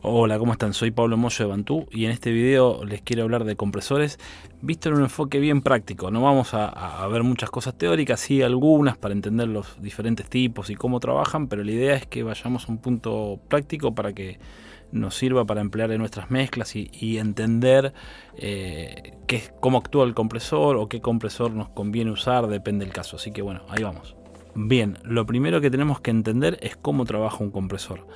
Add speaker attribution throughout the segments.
Speaker 1: Hola, ¿cómo están? Soy Pablo Moyo de Bantú y en este video les quiero hablar de compresores visto en un enfoque bien práctico. No vamos a ver muchas cosas teóricas, sí algunas para entender los diferentes tipos y cómo trabajan, pero la idea es que vayamos a un punto práctico para que nos sirva para emplear en nuestras mezclas y entender cómo actúa el compresor o qué compresor nos conviene usar, depende del caso. Así que bueno, ahí vamos. Bien, lo primero que tenemos que entender es cómo trabaja un compresor.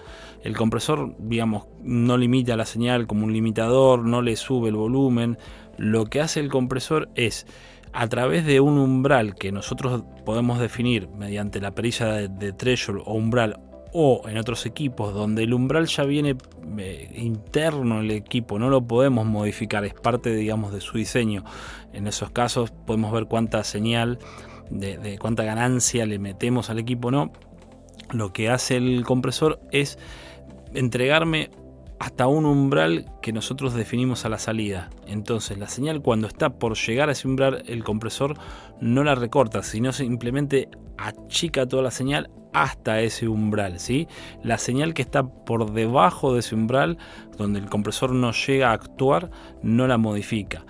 Speaker 1: El compresor, digamos, no limita la señal como un limitador, no le sube el volumen. Lo que hace el compresor es, a través de un umbral que nosotros podemos definir mediante la perilla de threshold o umbral, o en otros equipos donde el umbral ya viene interno en el equipo, no lo podemos modificar, es parte, digamos, de su diseño. En esos casos podemos ver cuánta señal, de cuánta ganancia le metemos al equipo, ¿no? Lo que hace el compresor es entregarme hasta un umbral que nosotros definimos a la salida. Entonces la señal, cuando está por llegar a ese umbral, el compresor no la recorta, sino simplemente achica toda la señal hasta ese umbral, ¿sí? La señal que está por debajo de ese umbral, donde el compresor no llega a actuar, no la modifica.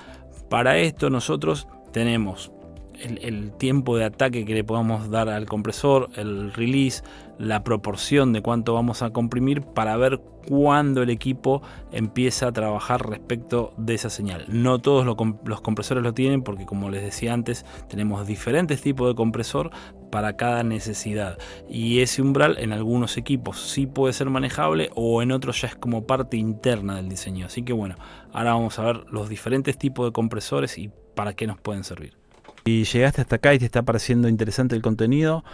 Speaker 1: Para esto nosotros tenemos el tiempo de ataque que le podamos dar al compresor, el release, la proporción de cuánto vamos a comprimir para ver cuándo el equipo empieza a trabajar respecto de esa señal. No todos los compresores lo tienen porque, como les decía antes, tenemos diferentes tipos de compresor para cada necesidad, y ese umbral en algunos equipos sí puede ser manejable o en otros ya es como parte interna del diseño. Así que bueno, ahora vamos a ver los diferentes tipos de compresores y para qué nos pueden servir. Si llegaste hasta acá y te está pareciendo interesante el contenido,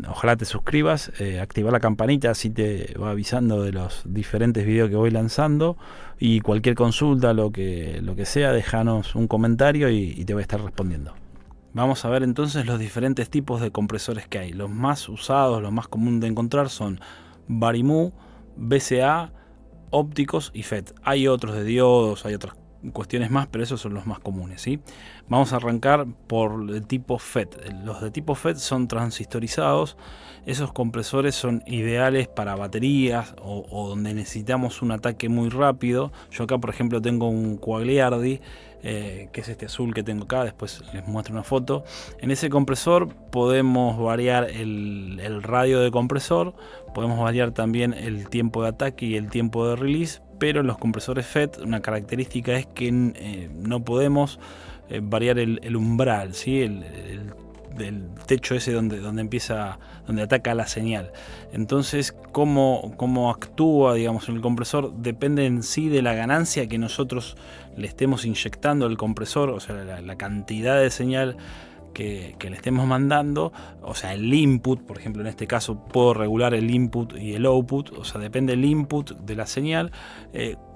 Speaker 1: ojalá te suscribas, activa la campanita, así te va avisando de los diferentes videos que voy lanzando, y cualquier consulta, lo que sea, déjanos un comentario y te voy a estar respondiendo. Vamos a ver entonces los diferentes tipos de compresores que hay. Los más usados, los más comunes de encontrar son Varimu, VCA, ópticos y FET. Hay otros de diodos, hay otras cuestiones más, pero esos son los más comunes, ¿sí? Vamos a arrancar por el tipo FET. Los de tipo FET son transistorizados. Esos compresores son ideales para baterías o donde necesitamos un ataque muy rápido. Yo acá, por ejemplo, tengo un Quagliardi, que es este azul que tengo acá, después les muestro una foto. En ese compresor podemos variar el radio de compresor, podemos variar también el tiempo de ataque y el tiempo de release, pero en los compresores FET una característica es que no podemos variar el umbral, ¿sí? Del techo ese donde ataca la señal. Entonces, cómo actúa, digamos, en el compresor depende en sí de la ganancia que nosotros le estemos inyectando al compresor, o sea, la cantidad de señal que le estemos mandando, o sea, el input. Por ejemplo, en este caso puedo regular el input y el output, o sea, depende del input de la señal,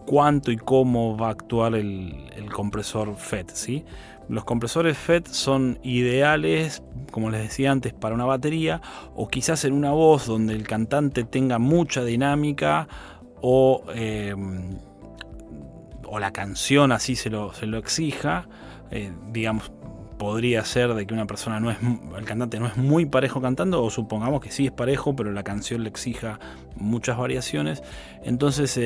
Speaker 1: cuánto y cómo va a actuar el compresor FET, ¿sí? Los compresores FET son ideales, como les decía antes, para una batería o quizás en una voz donde el cantante tenga mucha dinámica o la canción así se lo exija. Digamos, podría ser de que una persona el cantante no es muy parejo cantando, o supongamos que sí es parejo, pero la canción le exija muchas variaciones. Entonces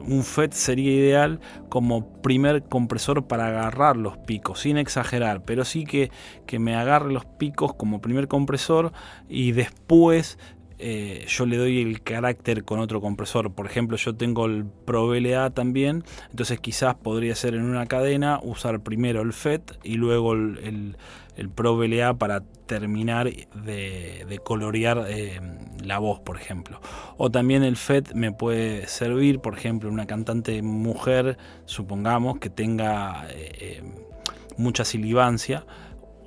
Speaker 1: un FET sería ideal como primer compresor para agarrar los picos, sin exagerar, pero sí que me agarre los picos como primer compresor, y después yo le doy el carácter con otro compresor. Por ejemplo, yo tengo el Pro VLA también, entonces quizás podría ser en una cadena usar primero el FET y luego el Pro VLA para terminar de colorear la voz, por ejemplo. O también el FET me puede servir, por ejemplo, una cantante mujer, supongamos que tenga mucha silivancia.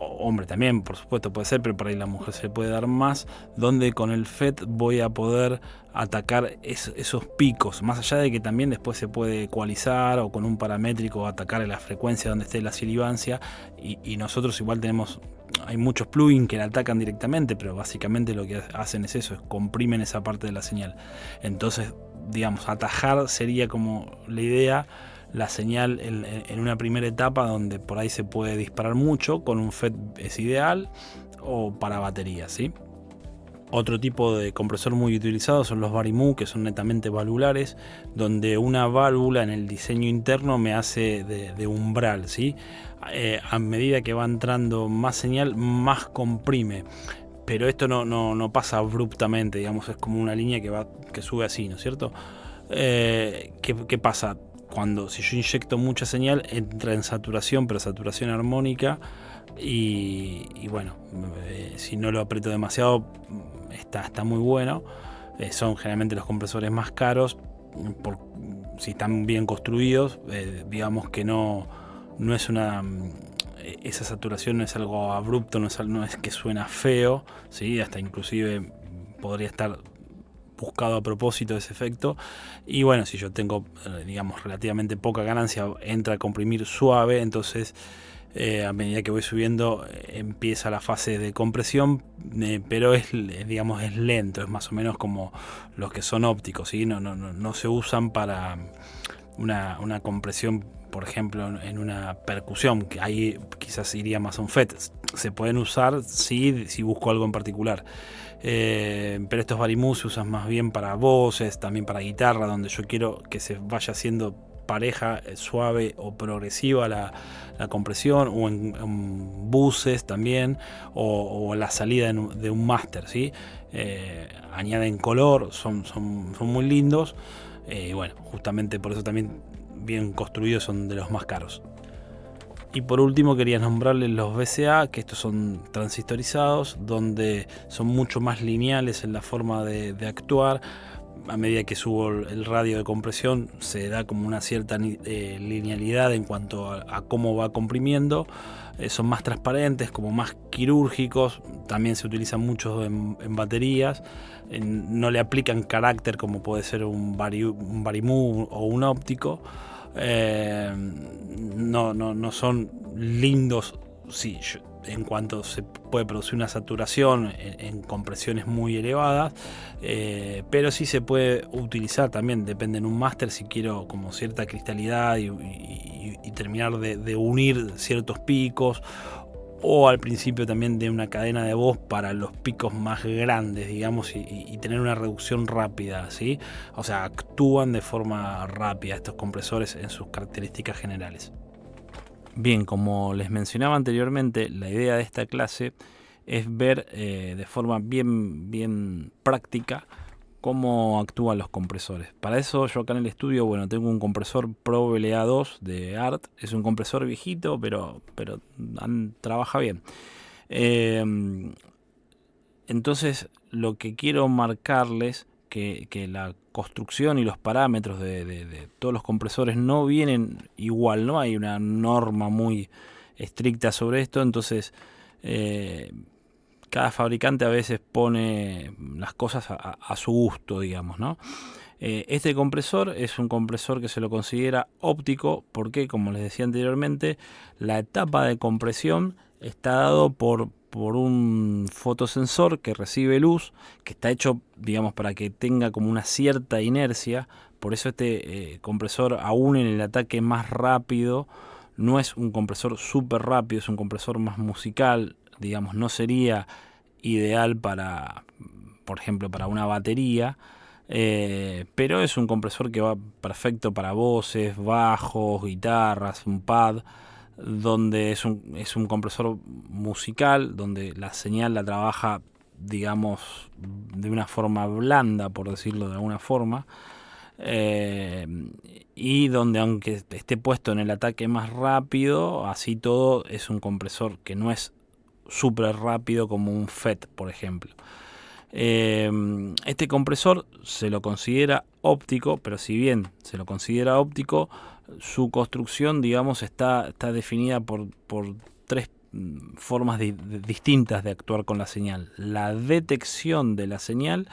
Speaker 1: Hombre también, por supuesto, puede ser, pero por ahí la mujer se le puede dar más, donde con el FET voy a poder atacar esos picos, más allá de que también después se puede ecualizar o con un paramétrico atacar en la frecuencia donde esté la silivancia, y nosotros igual hay muchos plugins que la atacan directamente, pero básicamente lo que hacen es eso, es comprimen esa parte de la señal. Entonces, digamos, atajar sería como la idea, la señal en una primera etapa donde por ahí se puede disparar mucho. Con un FET es ideal, o para batería, ¿sí? Otro tipo de compresor muy utilizado son los Varimu, que son netamente valvulares, donde una válvula en el diseño interno me hace de umbral, ¿sí? A medida que va entrando más señal, más comprime. Pero esto no pasa abruptamente, digamos, es como una línea que sube así, ¿no es cierto? ¿Qué pasa? Si yo inyecto mucha señal, entra en saturación, pero saturación armónica, y bueno, si no lo aprieto demasiado, está muy bueno. Son generalmente los compresores más caros, si están bien construidos, digamos que no es esa saturación no es algo abrupto, no es que suena feo, ¿sí? Hasta inclusive podría estar buscado a propósito ese efecto. Y bueno, si yo tengo digamos relativamente poca ganancia, entra a comprimir suave, entonces a medida que voy subiendo empieza la fase de compresión, pero es lento, es más o menos como los que son ópticos, ¿sí? No se usan para una compresión, por ejemplo, en una percusión, que ahí quizás iría más a un FET. Se pueden usar si busco algo en particular. Pero estos Varimu se usan más bien para voces, también para guitarra, donde yo quiero que se vaya haciendo pareja, suave o progresiva la compresión, o en buses también, o la salida de un máster, ¿sí? Añaden color, son muy lindos. Bueno, justamente por eso también bien construidos son de los más caros. Y por último quería nombrarles los VCA, que estos son transistorizados, donde son mucho más lineales en la forma de actuar. A medida que subo el radio de compresión se da como una cierta linealidad en cuanto a cómo va comprimiendo. Son más transparentes, como más quirúrgicos. También se utilizan mucho en baterías. No le aplican carácter como puede ser un Varimu o un óptico. No son lindos, sí, en cuanto se puede producir una saturación en compresiones muy elevadas, pero sí se puede utilizar también, depende en un máster, si quiero como cierta cristalidad y terminar de unir ciertos picos, o al principio también de una cadena de voz para los picos más grandes, digamos, y tener una reducción rápida, ¿sí? O sea, actúan de forma rápida estos compresores en sus características generales. Bien, como les mencionaba anteriormente, la idea de esta clase es ver de forma bien práctica cómo actúan los compresores. Para eso yo acá en el estudio, bueno, tengo un compresor Pro LA2 de ART. Es un compresor viejito, pero trabaja bien. Entonces lo que quiero marcarles que la construcción y los parámetros de todos los compresores no vienen igual, no hay una norma muy estricta sobre esto, entonces cada fabricante a veces pone las cosas a su gusto, digamos, ¿no? Este compresor es un compresor que se lo considera óptico porque, como les decía anteriormente, la etapa de compresión está dado por un fotosensor que recibe luz, que está hecho, digamos, para que tenga como una cierta inercia. Por eso este compresor, aún en el ataque más rápido, no es un compresor súper rápido, es un compresor más musical, digamos, no sería ideal para, por ejemplo, para una batería. Pero es un compresor que va perfecto para voces, bajos, guitarras, un pad, donde es un compresor musical, donde la señal la trabaja, digamos, de una forma blanda, por decirlo de alguna forma, y donde aunque esté puesto en el ataque más rápido, así todo es un compresor que no es súper rápido como un FET, por ejemplo. Este compresor se lo considera óptico, pero si bien se lo considera óptico, su construcción, digamos, está definida por tres formas distintas de actuar con la señal. La detección de la señal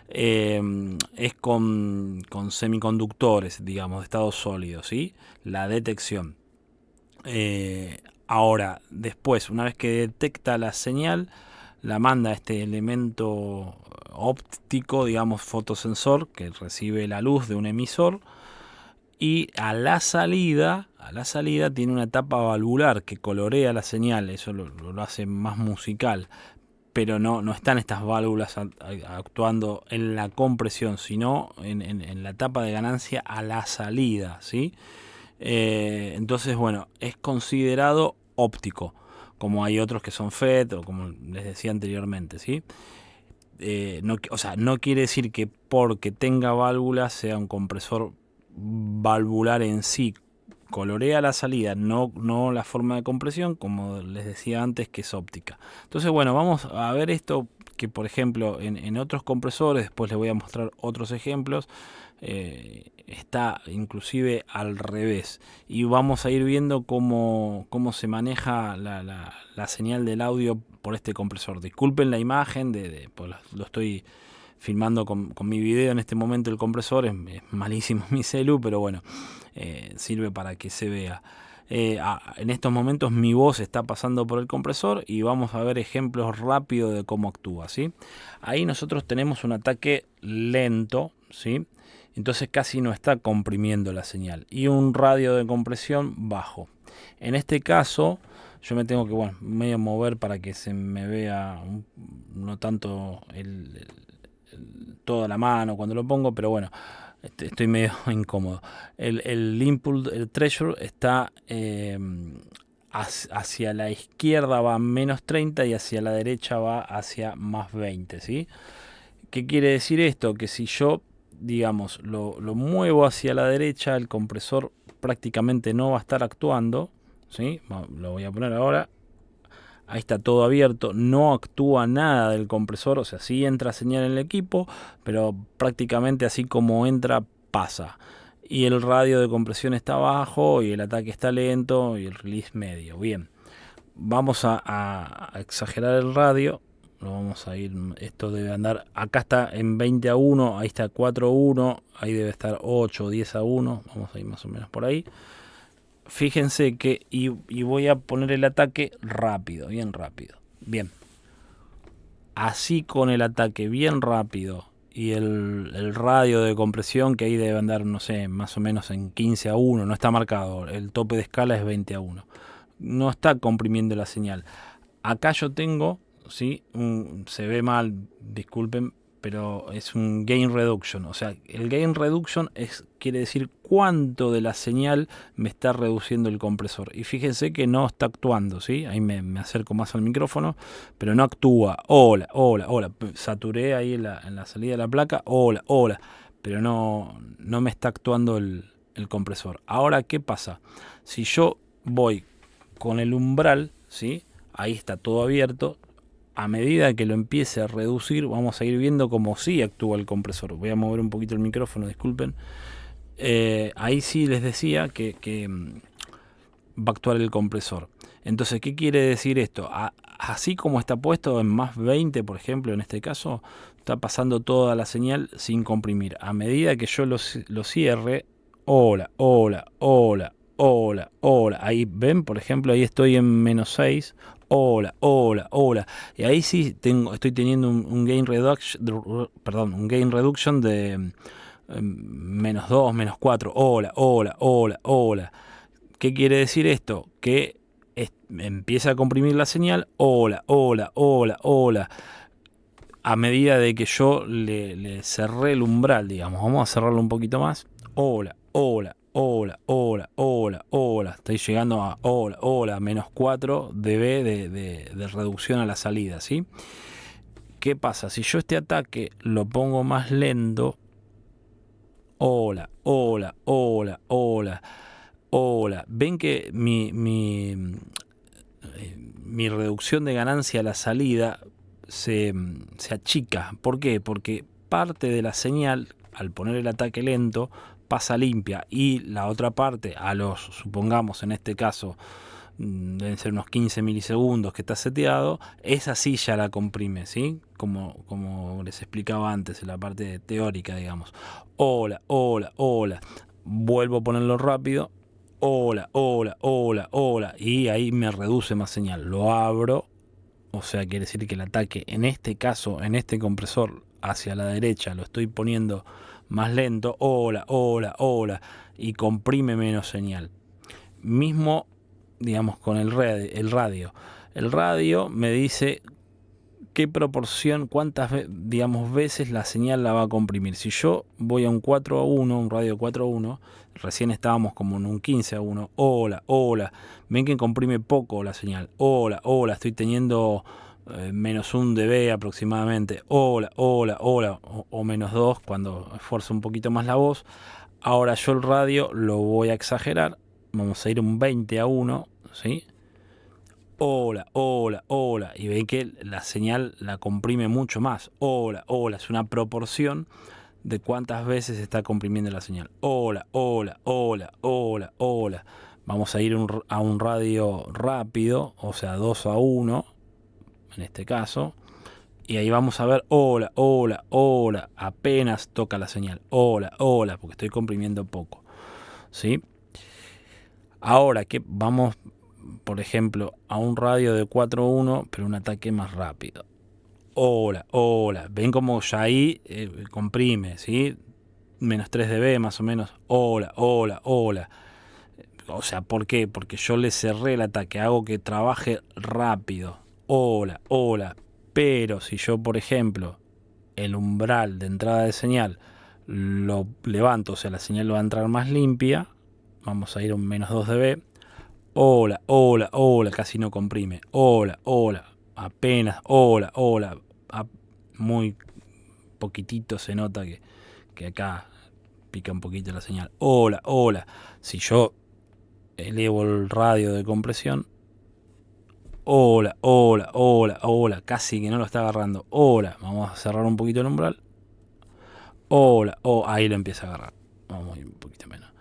Speaker 1: es con semiconductores, digamos, de estado sólido, ¿sí? La detección. Ahora, después, una vez que detecta la señal, la manda a este elemento óptico, digamos fotosensor, que recibe la luz de un emisor, y a la salida tiene una etapa valvular que colorea la señal, eso lo hace más musical. pero no están estas válvulas actuando en la compresión, sino en la etapa de ganancia a la salida, ¿sí? Entonces, bueno, es considerado óptico, como hay otros que son FET, o como les decía anteriormente, ¿sí? No quiere decir que porque tenga válvulas sea un compresor valvular en sí. Colorea la salida, no la forma de compresión, como les decía antes, que es óptica. Entonces, bueno, vamos a ver esto que, por ejemplo, en otros compresores, después les voy a mostrar otros ejemplos, está inclusive al revés. Y vamos a ir viendo cómo se maneja la señal del audio por este compresor. Disculpen la imagen, pues lo estoy filmando con mi video en este momento. El compresor es malísimo mi celu, pero bueno, sirve para que se vea. En estos momentos mi voz está pasando por el compresor y vamos a ver ejemplos rápidos de cómo actúa, ¿sí? Ahí nosotros tenemos un ataque lento, ¿sí? Entonces casi no está comprimiendo la señal, y un radio de compresión bajo. En este caso yo me tengo que, bueno, medio mover para que se me vea no tanto toda la mano cuando lo pongo, pero bueno, estoy medio incómodo. El Impulse, el Treasure está hacia la izquierda va menos 30 y hacia la derecha va hacia más 20, ¿sí? ¿Qué quiere decir esto? Que si yo, digamos, lo muevo hacia la derecha, el compresor prácticamente no va a estar actuando, ¿sí? Lo voy a poner ahora. Ahí está todo abierto, no actúa nada del compresor, o sea, sí entra señal en el equipo, pero prácticamente así como entra, pasa. Y el radio de compresión está bajo, y el ataque está lento, y el release medio. Bien, vamos a exagerar el radio. Lo vamos a ir, esto debe andar, acá está en 20 a 1, ahí está 4 a 1, ahí debe estar 8 o 10 a 1, vamos a ir más o menos por ahí. Fíjense que, y voy a poner el ataque rápido, bien rápido. Bien, así con el ataque bien rápido y el radio de compresión, que ahí debe andar, no sé, más o menos en 15 a 1, no está marcado, el tope de escala es 20 a 1. No está comprimiendo la señal. Acá yo tengo, ¿sí? Se ve mal, disculpen, pero es un gain reduction. O sea, el gain reduction quiere decir cuánto de la señal me está reduciendo el compresor. Y fíjense que no está actuando, ¿sí? Ahí me acerco más al micrófono, pero no actúa. Hola, hola, hola. Saturé ahí en la salida de la placa. Hola, hola. Pero no me está actuando el compresor. Ahora, ¿qué pasa? Si yo voy con el umbral, ¿sí? Ahí está todo abierto. A medida que lo empiece a reducir, vamos a ir viendo cómo sí actúa el compresor. Voy a mover un poquito el micrófono, disculpen. Ahí sí les decía que va a actuar el compresor. Entonces, ¿qué quiere decir esto? Así como está puesto en más 20, por ejemplo, en este caso, está pasando toda la señal sin comprimir. A medida que yo lo cierre, hola, hola, hola, hola, hola. Ahí ven, por ejemplo, ahí estoy en menos 6. Hola, hola, hola. Y ahí sí estoy teniendo un gain reduction de menos 2, menos 4. Hola, hola, hola, hola. ¿Qué quiere decir esto? Que empieza a comprimir la señal. Hola, hola, hola, hola. A medida de que yo le cerré el umbral, digamos. Vamos a cerrarlo un poquito más. Hola, hola, hola, hola, hola, hola. Estoy llegando a hola, hola, menos 4 dB de reducción a la salida, ¿sí? ¿Qué pasa? Si yo este ataque lo pongo más lento, hola, hola, hola, hola, hola. Ven que mi reducción de ganancia a la salida se achica. ¿Por qué? Porque parte de la señal, al poner el ataque lento, pasa limpia, y la otra parte, supongamos en este caso, deben ser unos 15 milisegundos que está seteado, esa sí ya la comprime, ¿sí? Como les explicaba antes en la parte teórica, digamos. Hola, hola, hola. Vuelvo a ponerlo rápido. Hola, hola, hola, hola. Y ahí me reduce más señal. Lo abro. O sea, quiere decir que el ataque, en este caso, en este compresor, hacia la derecha, lo estoy poniendo más lento. Hola, hola, hola. Y comprime menos señal. Mismo, digamos, con el radio. El radio me dice qué proporción, digamos, veces la señal la va a comprimir. Si yo voy a un 4:1, un radio 4:1, recién estábamos como en un 15:1, hola, hola, ven que comprime poco la señal, hola, hola, estoy teniendo menos 1 dB aproximadamente, hola, hola, hola, o menos 2 cuando esfuerzo un poquito más la voz. Ahora yo el radio lo voy a exagerar, vamos a ir un 20:1, ¿sí? Hola, hola, hola. Y ven que la señal la comprime mucho más. Hola, hola. Es una proporción de cuántas veces está comprimiendo la señal. Hola, hola, hola, hola, hola. Vamos a ir a un radio rápido, o sea, 2:1, en este caso. Y ahí vamos a ver, hola, hola, hola. Apenas toca la señal. Hola, hola, porque estoy comprimiendo poco. ¿Sí? Ahora que vamos, por ejemplo, a un radio de 4:1, pero un ataque más rápido. Hola, hola. Ven como ya ahí comprime, ¿sí? Menos 3 dB más o menos. Hola, hola, hola. O sea, ¿por qué? Porque yo le cerré el ataque, hago que trabaje rápido. Hola, hola. Pero si yo, por ejemplo, el umbral de entrada de señal lo levanto, o sea, la señal va a entrar más limpia, vamos a ir a un menos 2 dB. Hola, hola, hola, casi no comprime. Hola, hola, apenas, hola, hola. Muy poquitito se nota que acá pica un poquito la señal. Hola, hola. Si yo elevo el radio de compresión, hola, hola, hola, hola, casi que no lo está agarrando. Hola, vamos a cerrar un poquito el umbral. Hola, oh, ahí lo empieza a agarrar. Vamos a ir un poquito menos.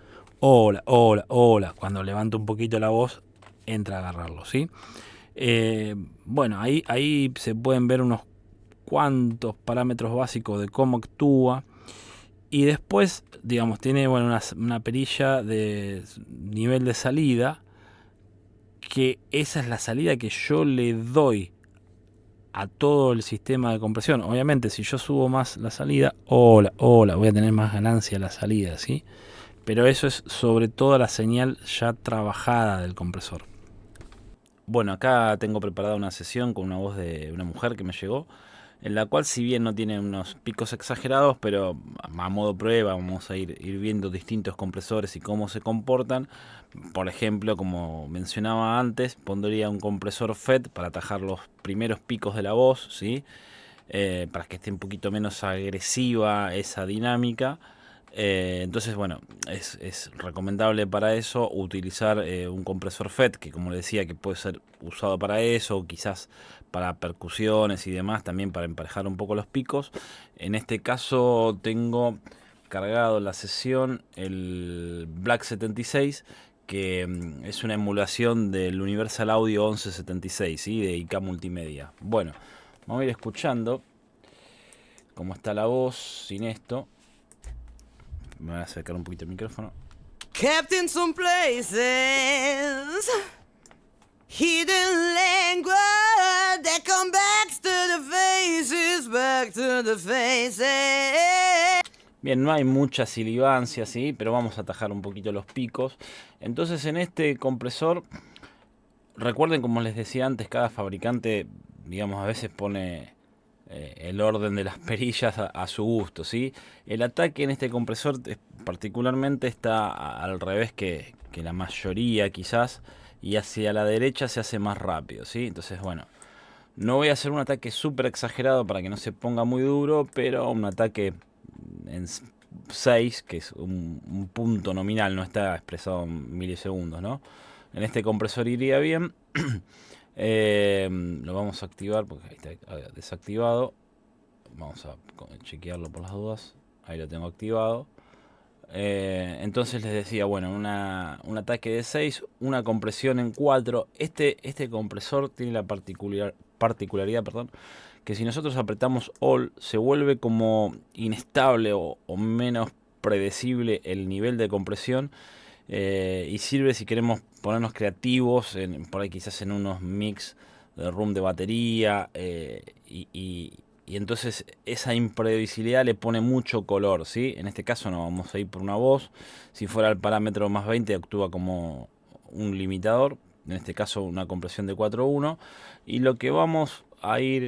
Speaker 1: Hola, hola, hola. Cuando levanto un poquito la voz, entra a agarrarlo, ¿sí? Bueno, ahí se pueden ver unos cuantos parámetros básicos de cómo actúa. Y después, digamos, tiene una perilla de nivel de salida, que esa es la salida que yo le doy a todo el sistema de compresión. Obviamente, si yo subo más la salida, hola, hola, voy a tener más ganancia la salida, ¿sí? Pero eso es sobre todo la señal ya trabajada del compresor. Bueno, acá tengo preparada una sesión con una voz de una mujer que me llegó, en la cual, si bien no tiene unos picos exagerados, pero a modo prueba vamos a ir viendo distintos compresores y cómo se comportan. Por ejemplo, como mencionaba antes, pondría un compresor FET para atajar los primeros picos de la voz, ¿sí? Para que esté un poquito menos agresiva esa dinámica. Entonces, bueno, es recomendable para eso utilizar un compresor FET, que como le decía, que puede ser usado para eso, o quizás para percusiones y demás, también para emparejar un poco los picos. En este caso tengo cargado en la sesión el Black 76, que es una emulación del Universal Audio 1176, ¿sí? De IK Multimedia. Bueno, vamos a ir escuchando cómo está la voz sin esto. Me voy a acercar un poquito el micrófono.
Speaker 2: Kept in some places, hidden language that come back to the faces, back to the faces.
Speaker 1: Bien, no hay mucha silivancia, ¿sí? Pero vamos a atajar un poquito los picos. Entonces, en este compresor, recuerden, como les decía antes, cada fabricante, digamos, a veces pone el orden de las perillas a su gusto, ¿sí? El ataque en este compresor particularmente está al revés que la mayoría quizás, y hacia la derecha se hace más rápido, ¿sí? Entonces, bueno, no voy a hacer un ataque súper exagerado para que no se ponga muy duro, pero un ataque en 6, que es un punto nominal, no está expresado en milisegundos, ¿no? En este compresor iría bien. Lo vamos a activar porque ahí está desactivado. Vamos a chequearlo por las dudas. Ahí lo tengo activado. Entonces les decía, bueno, un ataque de 6, una compresión en 4. Este compresor tiene la particularidad, perdón, que si nosotros apretamos All, se vuelve como inestable o menos predecible el nivel de compresión. Y sirve si queremos ponernos creativos, por ahí quizás en unos mix de room de batería, y entonces esa imprevisibilidad le pone mucho color, ¿sí? En este caso no vamos a ir por una voz. Si fuera el parámetro más 20 actúa como un limitador, en este caso una compresión de 4:1, y lo que vamos a ir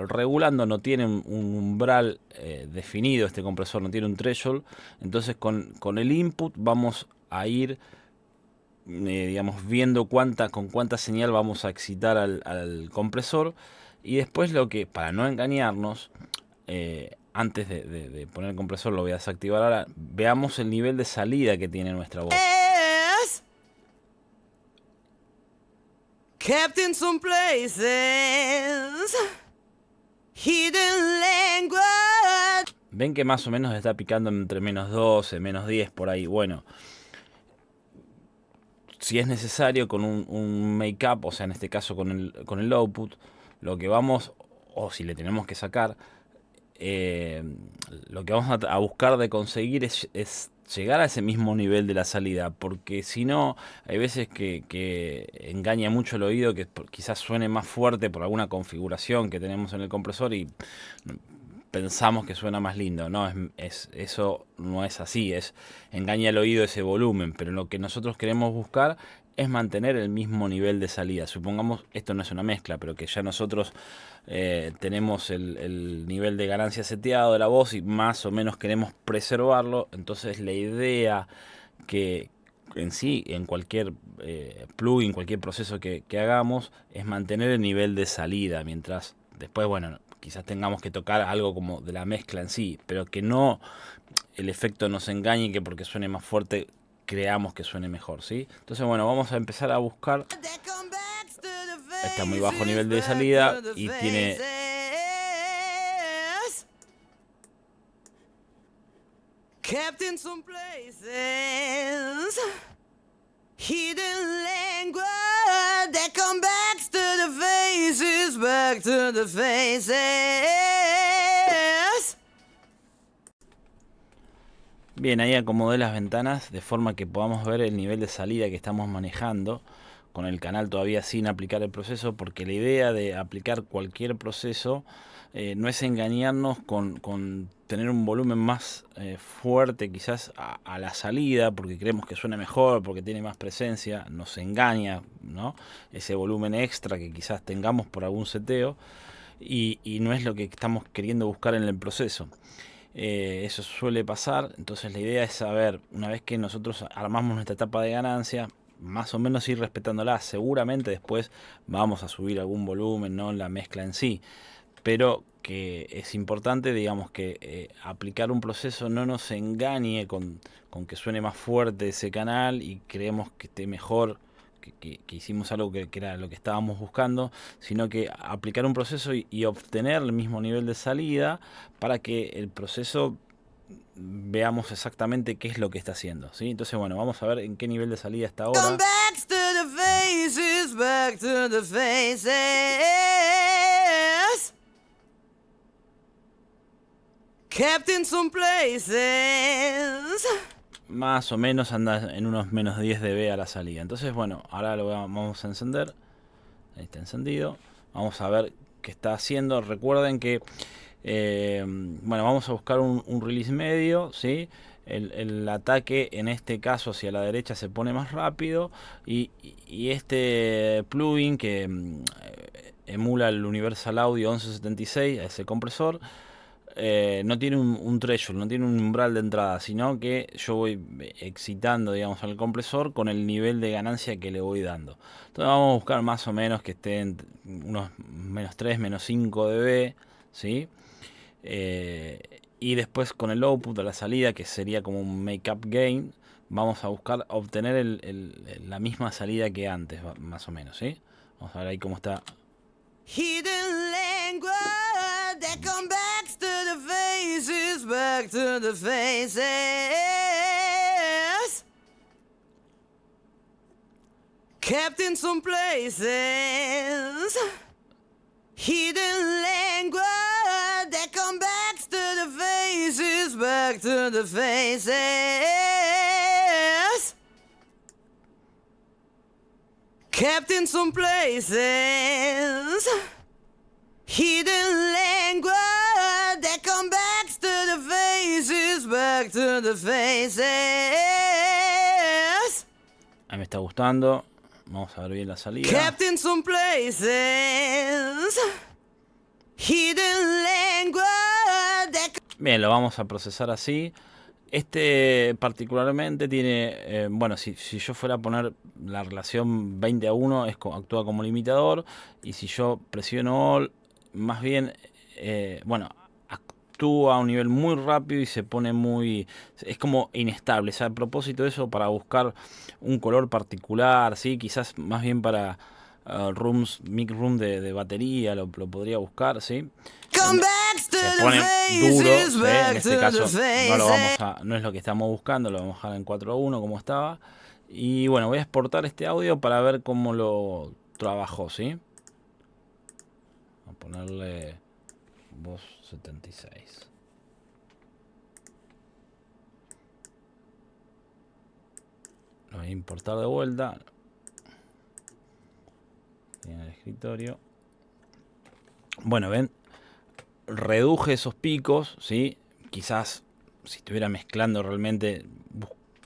Speaker 1: regulando. No tiene un umbral definido este compresor, no tiene un threshold. Entonces con el input vamos a ir digamos, viendo con cuánta señal vamos a excitar al compresor. Y después para no engañarnos, antes de poner el compresor, lo voy a desactivar ahora, veamos el nivel de salida que tiene nuestra voz.
Speaker 2: Yes. Kept in some places. Hidden language.
Speaker 1: Ven que más o menos está picando entre menos 12, menos 10 por ahí. Bueno, si es necesario con un make-up, o sea, en este caso con el output, lo que vamos, o si le tenemos que sacar, lo que vamos a buscar de conseguir es llegar a ese mismo nivel de la salida, porque si no, hay veces que engaña mucho el oído, que quizás suene más fuerte por alguna configuración que tenemos en el compresor y pensamos que suena más lindo. No, eso no es así, engaña el oído ese volumen, pero lo que nosotros queremos buscar es mantener el mismo nivel de salida. Supongamos, esto no es una mezcla, pero que ya nosotros tenemos el nivel de ganancia seteado de la voz y más o menos queremos preservarlo. Entonces la idea que en sí, en cualquier plugin, cualquier proceso que hagamos, es mantener el nivel de salida, mientras después, bueno, quizás tengamos que tocar algo como de la mezcla en sí, pero que no el efecto nos engañe, que porque suene más fuerte creamos que suene mejor, ¿sí? Entonces, bueno, vamos a empezar a buscar. Está muy bajo nivel de salida y tiene...
Speaker 2: Kept in some places. Hidden language that come back to the faces, back to the faces.
Speaker 1: Bien, ahí acomodé las ventanas de forma que podamos ver el nivel de salida que estamos manejando con el canal todavía sin aplicar el proceso, porque la idea de aplicar cualquier proceso no es engañarnos con tener un volumen más fuerte quizás a la salida, porque creemos que suena mejor, porque tiene más presencia. Nos engaña, ¿no?, ese volumen extra que quizás tengamos por algún seteo, y no es lo que estamos queriendo buscar en el proceso. Eso suele pasar. Entonces la idea es saber, una vez que nosotros armamos nuestra etapa de ganancia, más o menos ir respetándola. Seguramente después vamos a subir algún volumen, no en la mezcla en sí, pero que es importante, digamos, que aplicar un proceso no nos engañe con que suene más fuerte ese canal y creemos que esté mejor, que hicimos algo que era lo que estábamos buscando, sino que aplicar un proceso y obtener el mismo nivel de salida para que el proceso veamos exactamente qué es lo que está haciendo, ¿sí? Entonces, bueno, vamos a ver en qué nivel de salida está ahora.
Speaker 2: Come back to the faces, back to the faces. Kept in some places.
Speaker 1: Más o menos anda en unos menos 10 dB a la salida. Entonces, bueno, ahora vamos a encender. Ahí está encendido. Vamos a ver qué está haciendo. Recuerden que bueno, vamos a buscar un release medio, ¿sí? El ataque en este caso hacia la derecha se pone más rápido, y este plugin que emula el Universal Audio 1176, ese compresor, no tiene un threshold, no tiene un umbral de entrada, sino que yo voy excitando, digamos, al compresor con el nivel de ganancia que le voy dando. Entonces vamos a buscar más o menos que esté en unos menos 3, menos 5 dB, ¿sí? Y después con el output a la salida, que sería como un make-up gain, vamos a buscar obtener la misma salida que antes, más o menos, ¿sí? Vamos a ver ahí cómo está.
Speaker 2: Hidden language that come back to the faces, back to the faces. Kept in some places. Hidden language that come back to the faces, back to the faces. Kept in some places. Hidden language that come back to the faces, back to the faces.
Speaker 1: Ahí me está gustando. Vamos a ver bien la salida.
Speaker 2: Kept in some places. hidden language.
Speaker 1: Bien, lo vamos a procesar así. Este particularmente tiene, bueno, si yo fuera a poner la relación 20:1, actúa como limitador. Y si yo presiono All, más bien, bueno, actúa a un nivel muy rápido y se pone muy... Es como inestable. O sea, a propósito de eso, para buscar un color particular, ¿sí? Quizás más bien para mic room de batería, lo podría buscar, ¿sí?
Speaker 2: Come back to
Speaker 1: Se
Speaker 2: the
Speaker 1: pone duro,
Speaker 2: faces,
Speaker 1: ¿sí? En
Speaker 2: back
Speaker 1: este
Speaker 2: to
Speaker 1: caso
Speaker 2: the faces.
Speaker 1: no es lo que estamos buscando, lo vamos a dejar en 4:1 como estaba. Y bueno, voy a exportar este audio para ver cómo lo trabajó, ¿sí? Vamos a ponerle voz 76. Lo voy a importar de vuelta. En el escritorio. Bueno, ven, reduje esos picos, ¿sí? Quizás si estuviera mezclando realmente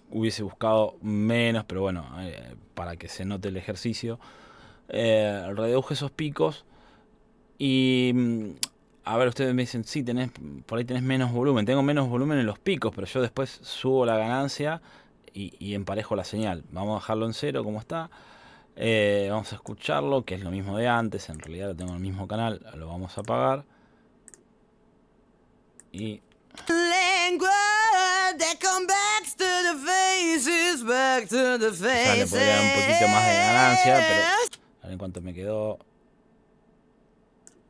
Speaker 1: hubiese buscado menos, pero bueno, para que se note el ejercicio. Reduje esos picos y... A ver, ustedes me dicen, sí, por ahí tenés menos volumen. Tengo menos volumen en los picos, pero yo después subo la ganancia y emparejo la señal. Vamos a dejarlo en 0 como está. Vamos a escucharlo, que es lo mismo de antes. En realidad lo tengo en el mismo canal. Lo vamos a apagar. Y
Speaker 2: Language that come back to the faces, back to the
Speaker 1: quizás le
Speaker 2: faces.
Speaker 1: podría dar un poquito más de ganancia, pero a ver en cuánto me quedó.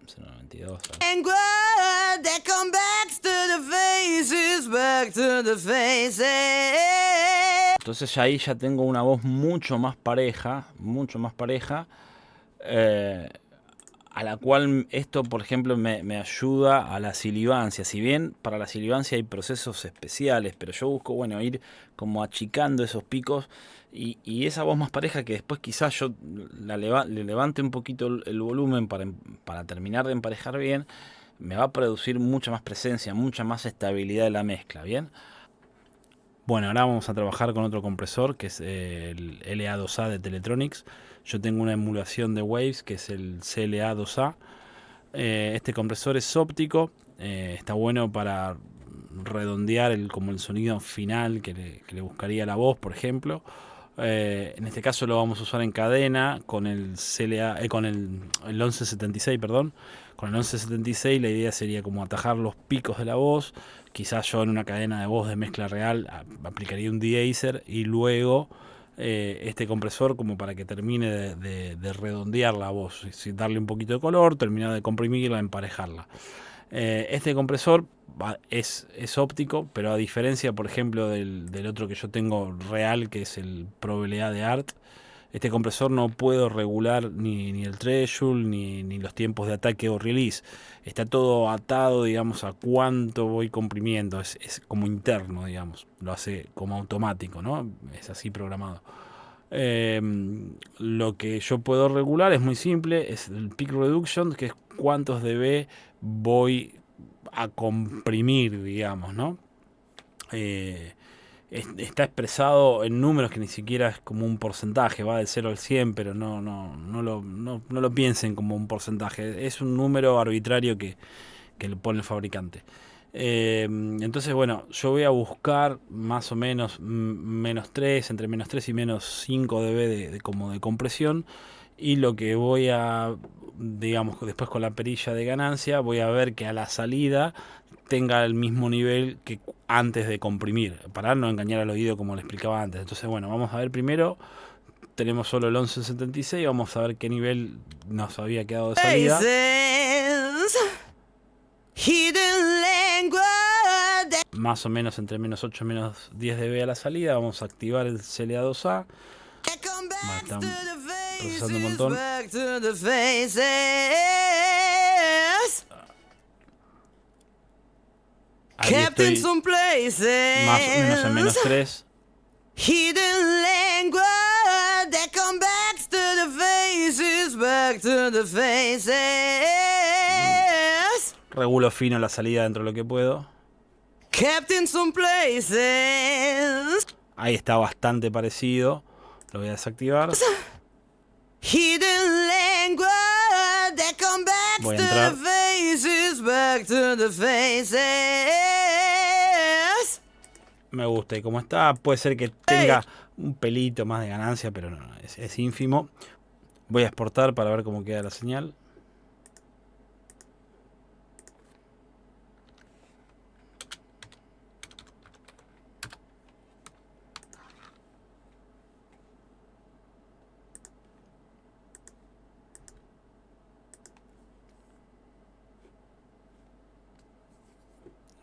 Speaker 1: 0.92.
Speaker 2: Language that come back to the faces, back to the faces.
Speaker 1: Entonces ahí ya tengo una voz mucho más pareja, a la cual esto, por ejemplo, me ayuda a la silivancia. Si bien para la silivancia hay procesos especiales, pero yo busco, bueno, ir como achicando esos picos y esa voz más pareja, que después quizás yo le levante un poquito el volumen para terminar de emparejar bien, me va a producir mucha más presencia, mucha más estabilidad de la mezcla, ¿bien? Bueno, ahora vamos a trabajar con otro compresor que es el LA2A de Teletronics. Yo tengo una emulación de Waves que es el CLA2A. Este compresor es óptico, está bueno para redondear como el sonido final que le buscaría la voz, por ejemplo. En este caso lo vamos a usar en cadena con el CLA, con el 1176, perdón. Con el 1176 la idea sería como atajar los picos de la voz. Quizás yo en una cadena de voz de mezcla real aplicaría un de-esser y luego este compresor como para que termine de redondear la voz, darle un poquito de color, terminar de comprimirla, emparejarla. Este compresor es óptico, pero a diferencia, por ejemplo, del otro que yo tengo real, que es el ProLA de ART, este compresor no puedo regular ni el threshold ni los tiempos de ataque o release. Está todo atado, digamos, a cuánto voy comprimiendo. Es como interno, digamos. Lo hace como automático, ¿no? Es así programado. Lo que yo puedo regular es muy simple. Es el peak reduction, que es cuántos dB voy a comprimir, digamos, ¿no? Está expresado en números que ni siquiera es como un porcentaje, va del 0 al 100, pero no lo piensen como un porcentaje, es un número arbitrario que le pone el fabricante. Entonces, bueno, yo voy a buscar más o menos -3, entre -3 y -5 dB como de compresión, y lo que voy a, digamos, después con la perilla de ganancia, voy a ver que a la salida tenga el mismo nivel que antes de comprimir, para no engañar al oído como le explicaba antes. Entonces, bueno, vamos a ver primero, tenemos solo el 1176, vamos a ver qué nivel nos había quedado de salida.
Speaker 2: Faces, hidden language.
Speaker 1: Más o menos entre -8 y -10 dB a la salida. Vamos a activar el CLA2A. Están procesando un montón. Ahí estoy más o menos en -3.
Speaker 2: Hidden language that come back to the faces, back to the faces.
Speaker 1: Regulo fino la salida dentro de lo que puedo.
Speaker 2: Kept in some places.
Speaker 1: Ahí está bastante parecido. Lo voy a desactivar.
Speaker 2: Hidden language that come back
Speaker 1: Voy a
Speaker 2: to
Speaker 1: entrar.
Speaker 2: the faces, back to the faces.
Speaker 1: Me gusta, y como está, puede ser que tenga un pelito más de ganancia, pero no, es ínfimo. Voy a exportar para ver cómo queda la señal.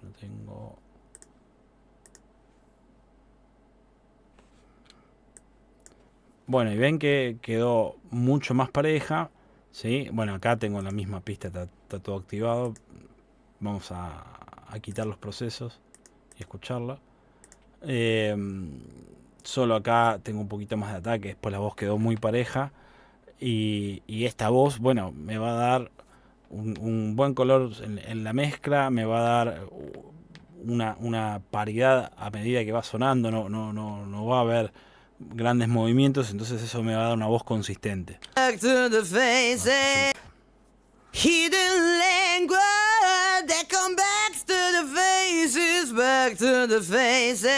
Speaker 1: Lo tengo. Bueno, y ven que quedó mucho más pareja, ¿sí? Bueno, acá tengo la misma pista, está todo activado. Vamos a quitar los procesos y escucharla. Solo acá tengo un poquito más de ataque, después la voz quedó muy pareja. Y esta voz, bueno, me va a dar un buen color en la mezcla, me va a dar una paridad a medida que va sonando, no va a haber grandes movimientos, entonces eso me va a dar una voz consistente.
Speaker 2: Back to the faces. Hidden language that comes back to the faces. Back to the faces.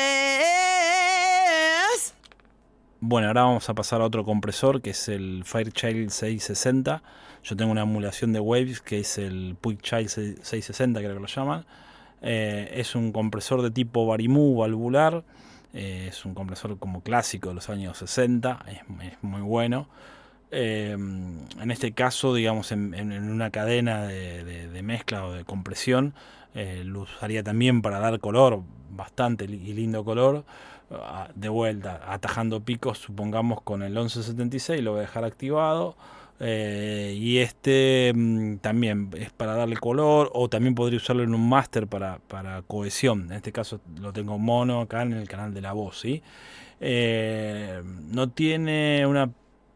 Speaker 1: Bueno, ahora vamos a pasar a otro compresor que es el Fairchild 660. Yo tengo una emulación de Waves que es el Puigchild 660, creo que lo llaman. Es un compresor de tipo Varimu valvular. Es un compresor como clásico de los años 60. Es muy bueno. En este caso, digamos, en una cadena de mezcla o de compresión, lo usaría también para dar color, bastante y lindo color. De vuelta, atajando picos, supongamos con el 1176, lo voy a dejar activado. Y este también es para darle color, o también podría usarlo en un máster para cohesión. En este caso lo tengo mono acá en el canal de la voz, ¿sí? No tiene una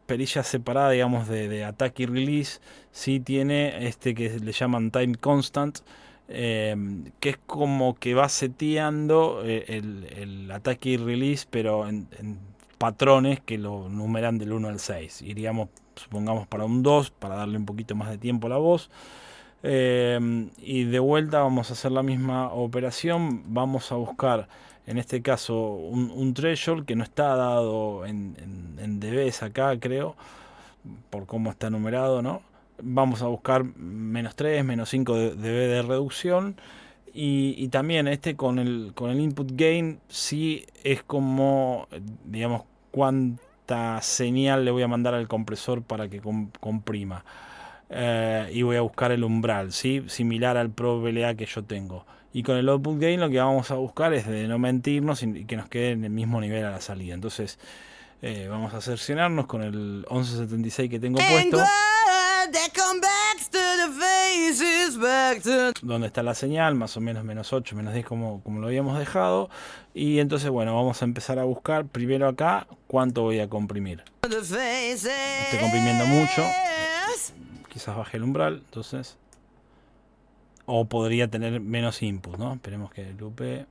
Speaker 1: perilla separada, digamos, de ataque y release. Sí tiene este que le llaman time constant, que es como que va seteando el ataque y release, pero en patrones que lo numeran del 1 al 6. Iríamos, supongamos, para un 2, para darle un poquito más de tiempo a la voz. Y de vuelta vamos a hacer la misma operación. Vamos a buscar, en este caso, un threshold que no está dado en dBs acá, creo, por cómo está numerado, ¿no? Vamos a buscar -3, -5 dB de reducción. Y también con el input gain sí es como, digamos, cuánta señal le voy a mandar al compresor para que comprima. Y voy a buscar el umbral, ¿sí? Similar al Pro VLA que yo tengo. Y con el output gain lo que vamos a buscar es de no mentirnos y que nos quede en el mismo nivel a la salida. Entonces vamos a cerciorarnos con el 1176 que tengo puesto. Donde está la señal, más o menos -8, -10 como lo habíamos dejado. Y entonces, bueno, vamos a empezar a buscar primero acá cuánto voy a comprimir. Estoy comprimiendo mucho. Quizás baje el umbral, entonces. O podría tener menos input, ¿no? Esperemos que lupe.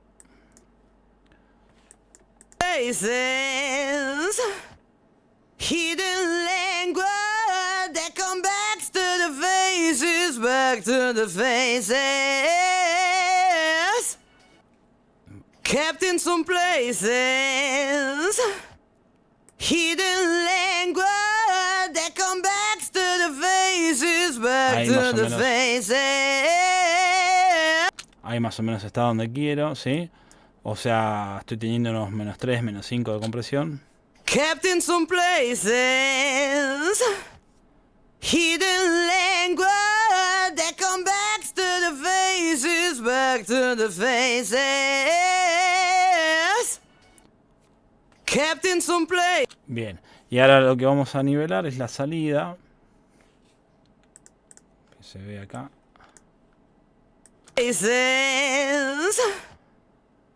Speaker 2: Hidden language that comes back to the faces, back to the faces. Kept in some places. Hidden language that comes back to the faces, back
Speaker 1: Ahí
Speaker 2: to
Speaker 1: más o
Speaker 2: the
Speaker 1: menos.
Speaker 2: faces.
Speaker 1: Ahí más o menos está donde quiero, ¿sí? O sea, estoy teniendo unos -3, -5 de compresión.
Speaker 2: Kept in some places. Hidden language that comes back to the faces, back to the faces. Kept in some places.
Speaker 1: Bien, y ahora lo que vamos a nivelar es la salida. Que se ve acá.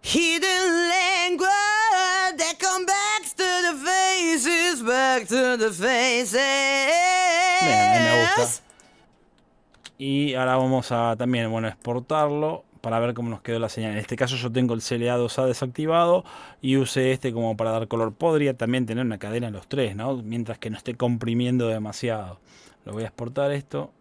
Speaker 2: Hidden language that comes back to the faces, back to the faces.
Speaker 1: Bien, me gusta. Y ahora vamos a también, bueno, exportarlo para ver cómo nos quedó la señal. En este caso yo tengo el CLA2A desactivado y usé este como para dar color. Podría también tener una cadena en los tres, ¿no? Mientras que no esté comprimiendo demasiado. Lo voy a exportar esto.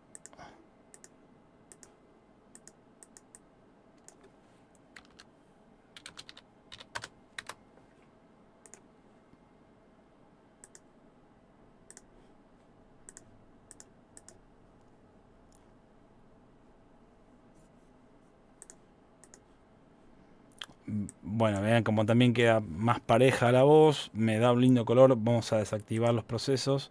Speaker 1: bueno, vean como también queda más pareja la voz, me da un lindo color. Vamos a desactivar los procesos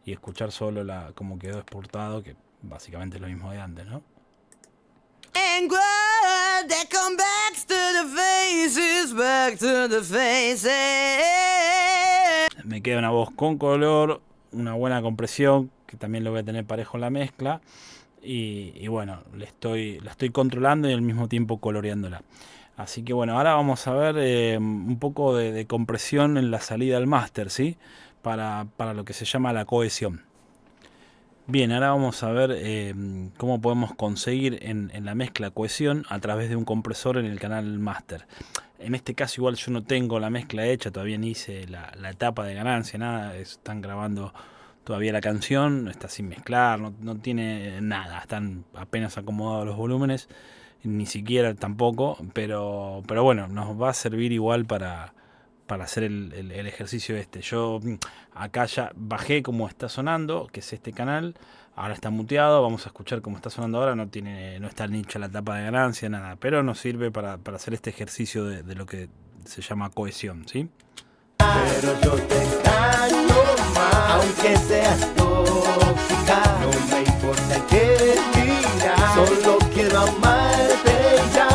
Speaker 1: y escuchar solo como quedó exportado, que básicamente es lo mismo de antes, ¿no?
Speaker 2: That come back to the faces, back to the faces.
Speaker 1: Me queda una voz con color, una buena compresión, que también lo voy a tener parejo en la mezcla. Y bueno, la estoy controlando y al mismo tiempo coloreándola. Así que bueno, ahora vamos a ver un poco de compresión en la salida al máster, ¿sí? Para lo que se llama la cohesión. Bien, ahora vamos a ver cómo podemos conseguir en la mezcla cohesión a través de un compresor en el canal máster. En este caso igual yo no tengo la mezcla hecha, todavía ni hice la etapa de ganancia, nada, están grabando todavía la canción, está sin mezclar, no tiene nada, están apenas acomodados los volúmenes, ni siquiera tampoco, pero bueno, nos va a servir igual para hacer el ejercicio este. Yo acá ya bajé cómo está sonando, que es este canal, ahora está muteado, vamos a escuchar cómo está sonando ahora, no está ni hecha la etapa de ganancia, nada, pero nos sirve para hacer este ejercicio de lo que se llama cohesión, ¿sí?
Speaker 3: Pero yo te extraño más, aunque seas tóxica, no me importa que digas, solo quiero amarte ya.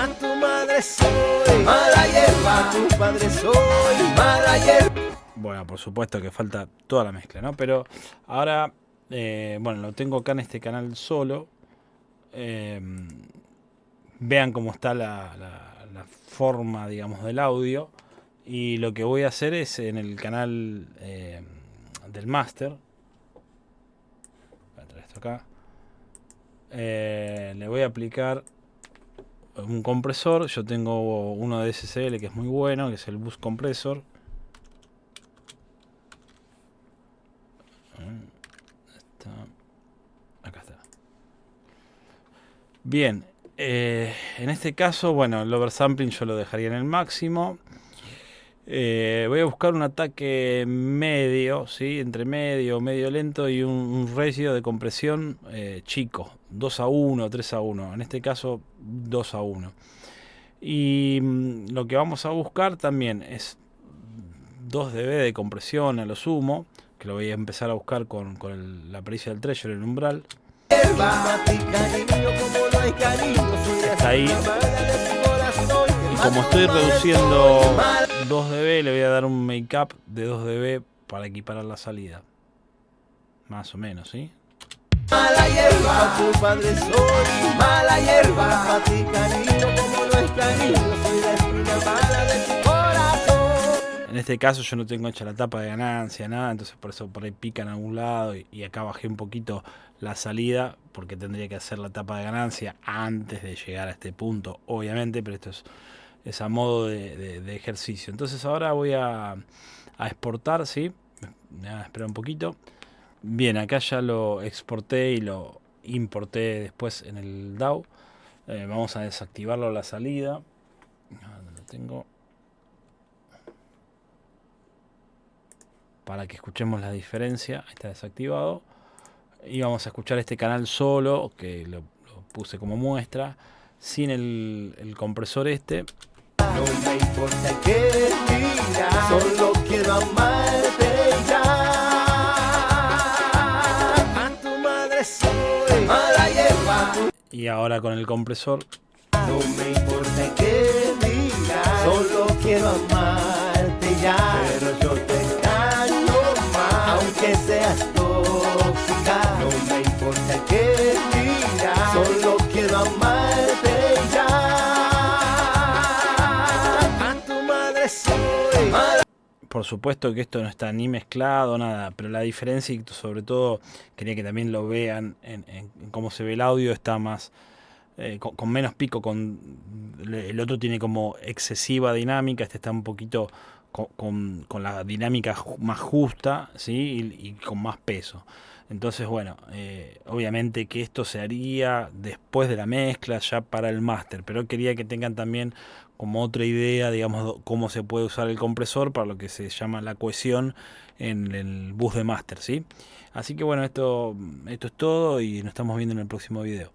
Speaker 3: A tu madre soy mala hierba, a tu padre soy mala hierba.
Speaker 1: Bueno, por supuesto que falta toda la mezcla, ¿no? Pero ahora, bueno, lo tengo acá en este canal solo. Vean cómo está la forma, digamos, del audio. Y lo que voy a hacer es en el canal del máster. Voy a traer esto acá. Le voy a aplicar un compresor. Yo tengo uno de SSL que es muy bueno, que es el Boost Compressor. Acá está. Bien, en este caso, bueno, el oversampling yo lo dejaría en el máximo. Voy a buscar un ataque medio, ¿sí? Entre medio lento y un ratio de compresión chico, 2:1, 3:1, en este caso 2:1. Y lo que vamos a buscar también es 2 dB de compresión a lo sumo, que lo voy a empezar a buscar con la pericia del Treasure, el umbral. Está ahí. Y como estoy reduciendo 2 dB, le voy a dar un make-up de 2 dB para equiparar la salida. Más o menos, ¿sí?
Speaker 3: Mala hierba, tu padre soy mala hierba, para ti cariño como no es cariño, soy la espina mala de tu corazón.
Speaker 1: En este caso yo no tengo hecha la tapa de ganancia, nada, entonces por eso por ahí pica en algún lado y acá bajé un poquito la salida porque tendría que hacer la tapa de ganancia antes de llegar a este punto, obviamente, pero esto es a modo de ejercicio. Entonces ahora voy a exportar, ¿sí? Me voy a esperar un poquito. Bien, acá ya lo exporté y lo importé después en el DAW. Vamos a desactivarlo a la salida. ¿Dónde lo tengo? Para que escuchemos la diferencia. Ahí está desactivado. Y vamos a escuchar este canal solo, que lo puse como muestra, sin el compresor este.
Speaker 3: No me importa que digas, solo quiero amarte ya. A tu madre soy mala hierba.
Speaker 1: Y ahora con el compresor.
Speaker 3: No me importa que digas, solo quiero amarte ya. Pero yo te extraño más, aunque seas tóxica. No me importa que digas, solo quiero amarte ya. A tu madre soy mala.
Speaker 1: Por supuesto que esto no está ni mezclado, nada, pero la diferencia, y sobre todo quería que también lo vean en cómo se ve el audio, está más con menos pico, el otro tiene como excesiva dinámica, este está un poquito con la dinámica más justa, ¿sí? y con más peso. Entonces, bueno, obviamente que esto se haría después de la mezcla, ya para el máster, pero quería que tengan también como otra idea, digamos, cómo se puede usar el compresor para lo que se llama la cohesión en el bus de máster, ¿sí? Así que bueno, esto es todo y nos estamos viendo en el próximo video.